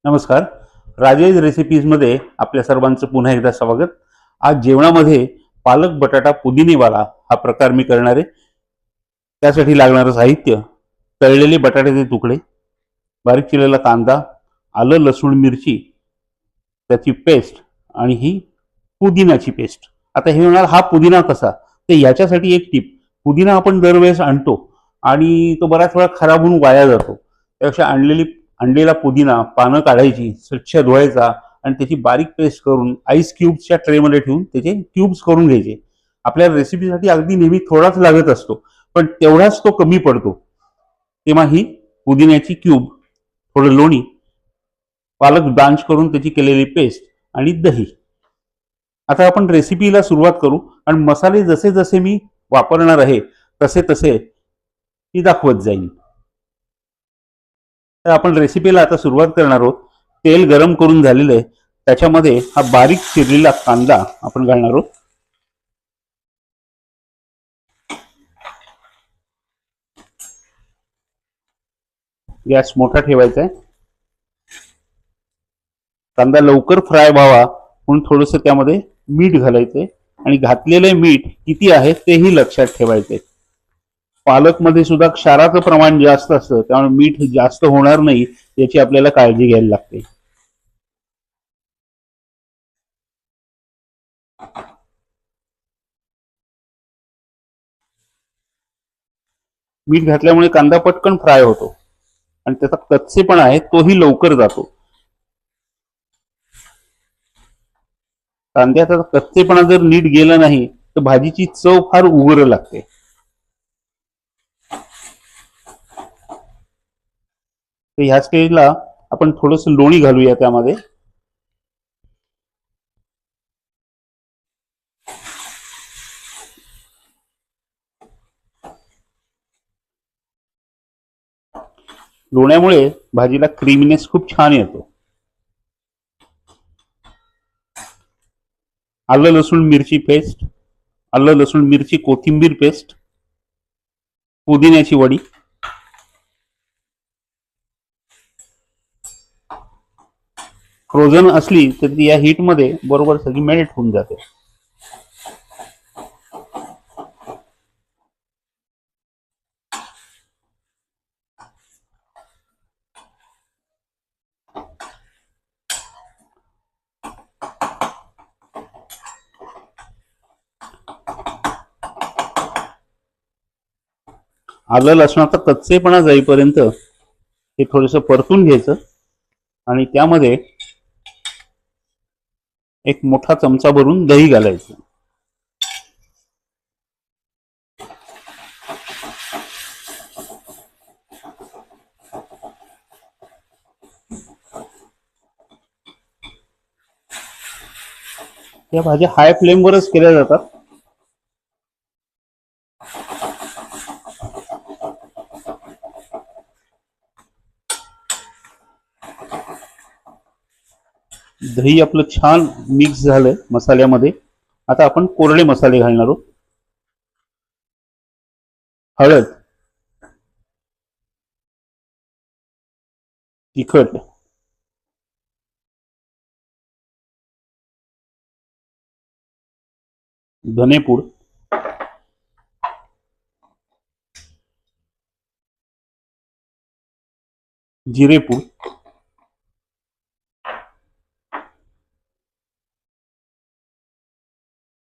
नमस्कार. राजेश रेसिपीजमध्ये आपल्या सर्वांचं पुन्हा एकदा स्वागत. आज जेवणामध्ये पालक बटाटा पुदिनेवाला हा प्रकार मी करणार आहे. त्यासाठी लागणारं साहित्य: तळलेले बटाट्याचे तुकडे, बारीक चिरलेला कांदा, आलं लसूण मिरची त्याची पेस्ट आणि ही पुदिनाची पेस्ट. आता हे म्हणाल हा पुदिना कसा, तर याच्यासाठी एक टिप: पुदिना आपण दरवेळेस आणतो आणि तो बराच वेळा खराब होऊन वाया जातो. त्यापेक्षा आणलेला पुदिना पानं काढायची, स्वच्छ धुवायचा आणि त्याची बारीक पेस्ट करून आईस क्यूब्सच्या ट्रेमध्ये ठेवून त्याचे क्यूब्स करून घ्यायचे. आपल्या रेसिपीसाठी अगदी नेहमी थोडाच लागत असतो, पण तेवढाच तो कमी पडतो. तेव्हा ही पुदिन्याची क्यूब, थोडं लोणी, पालक ब्लांच करून त्याची केलेली पेस्ट आणि दही. आता आपण रेसिपीला सुरुवात करू आणि मसाले जसे जसे मी वापरणार आहे तसे तसे ती दाखवत जाईल. तर आपण रेसिपीला आता सुरुवात करणार आहोत. तेल गरम करून झालेलं आहे, त्याच्यामध्ये हा बारीक चिरलेला कांदा आपण घालणार आहोत. गॅस मोठा ठेवायचा आहे. कांदा लवकर फ्राय व्हावा म्हणून थोडस त्यामध्ये मीठ घालायचंय आणि घातलेले मीठ किती आहे तेही लक्षात ठेवायचंय. पालक मध्ये सुद्धा क्षाराचं प्रमाण जास्त असतं, त्यामुळे मीठ जास्त होणार नाही याची आपल्याला काळजी घ्यायला लागते. मीठ घातल्यामुळे कांदा पटकन फ्राय होतो आणि त्याचा कच्चेपणा आहे तोही लवकर जातो. कांद्याचा कच्चेपणा जर नीट गेला नाही तर भाजीची चव फार उग्र लागते. तर ह्या स्टेजला आपण थोडस लोणी घालूया त्यामध्ये. लोण्यामुळे भाजीला क्रीमीनेस खूप छान येतो. आलं लसूण मिरची पेस्ट, आलं लसूण मिरची कोथिंबीर पेस्ट, पुदिन्याची वडी, फ्रोझन असली तर ती या हीट मध्ये बरोबर सगळी मेल्ट होऊन जाते. आलं लसणाचा कच्चेपणा जाईपर्यंत हे थोडस परतून घ्यायचं आणि त्यामध्ये एक मोठा चमचा भरून दही घालायचं. या भाज्या हाय फ्लेमवरच केल्या जातात. दही आपलं छान मिक्स झालंय मसाल्यामध्ये. आता आपण कोरडे मसाले घालणार आहोत. हळद, तिखट, धनेपूड, जिरेपूड,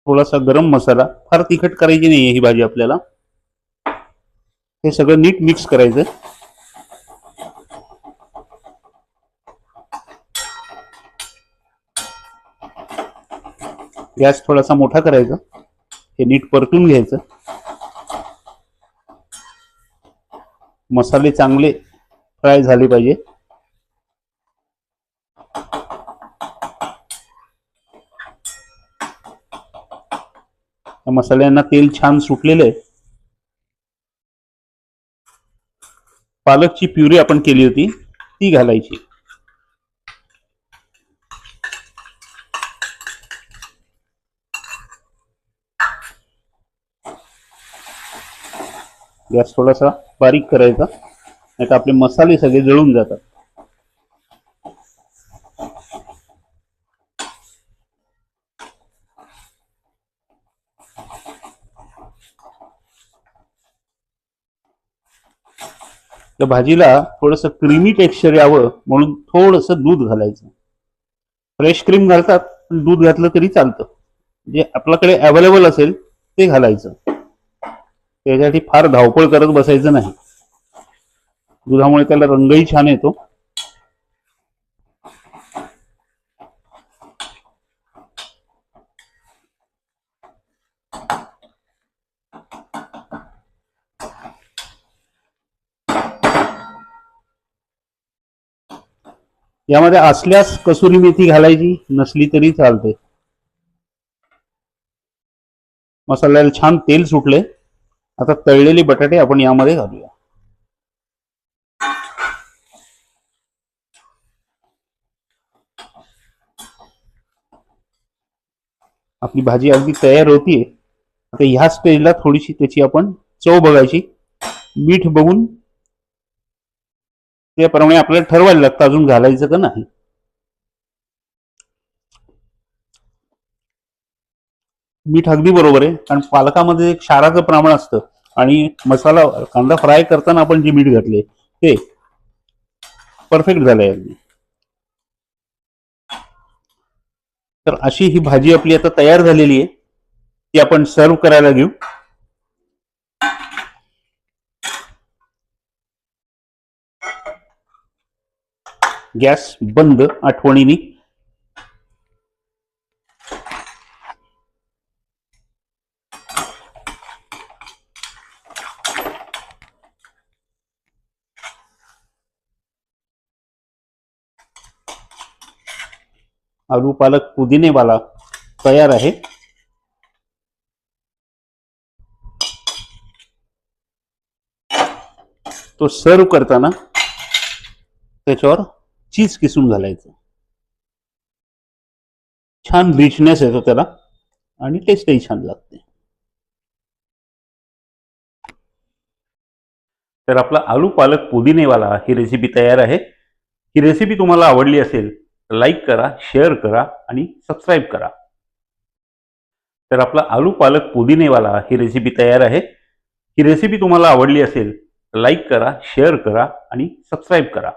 थोडासा गरम मसाला. फार तिखट करायची नाहीये ही भाजी आपल्याला. हे सगळं नीट मिक्स करायचं. गॅस थोडासा मोठा करायचा. हे नीट परतून घ्यायचं. मसाले चांगले फ्राय झाले पाहिजे. मसाल्यांना तेल छान सुटलेलं आहे. पालकची प्युरी आपण केली होती ती घालायची. गॅस थोडासा बारीक करायचा, नाही तर आपले मसाले सगळे जळून जातात. त्या भाजीला थोडंसं क्रीमी टेक्स्चर यावं म्हणून थोडंसं दूध घालायचं. फ्रेश क्रीम घालतात पण दूध घातलं तरी चालतं, जे आपल्याकडे अवेलेबल असेल ते घालायचं. त्याच्यासाठी फार धावपळ करत बसायचं नाही. दुधामुळे त्याला रंगही छान येतो. यामध्ये असल्यास कसुरी मेथी घालायची, नसली तरी चालते. मसाल्याला छान तेल सुटले. आता तळलेले बटाटे आपण यामध्ये घालूया. आपली भाजी अगदी तयार होतीये. आता ह्या स्टेजला थोडीशी त्याची आपण चव बघायची. मीठ बघून त्याप्रमाणे आपल्याला ठरवायला लागतं अजून घालायचं का नाही. मीठ अगदी बरोबर आहे, कारण पालकामध्ये एक क्षाराचं प्रमाण असतं आणि मसाला कांदा फ्राय करताना आपण जे मीठ घातले ते परफेक्ट झालंय अगदी. तर अशी ही भाजी आपली आता तयार झालेली आहे. ती आपण सर्व करायला घेऊ. गॅस बंद आठवणीने. आलू पालक पुदिनेवाला तयार आहे. तो सर्व करताना त्याच्यावर चीज किसून घालायचं. छान रिचनेस येतो त्याला आणि टेस्टही छान लागते. तर आपला आलू पालक पुदिनेवाला ही रेसिपी तयार आहे. ही रेसिपी तुम्हाला आवडली असेल तर लाईक करा, शेअर करा आणि सबस्क्राईब करा. तर आपला आलू पालक पुदिनेवाला ही रेसिपी तयार आहे. ही रेसिपी तुम्हाला आवडली असेल तर लाईक करा, शेअर करा आणि सबस्क्राईब करा.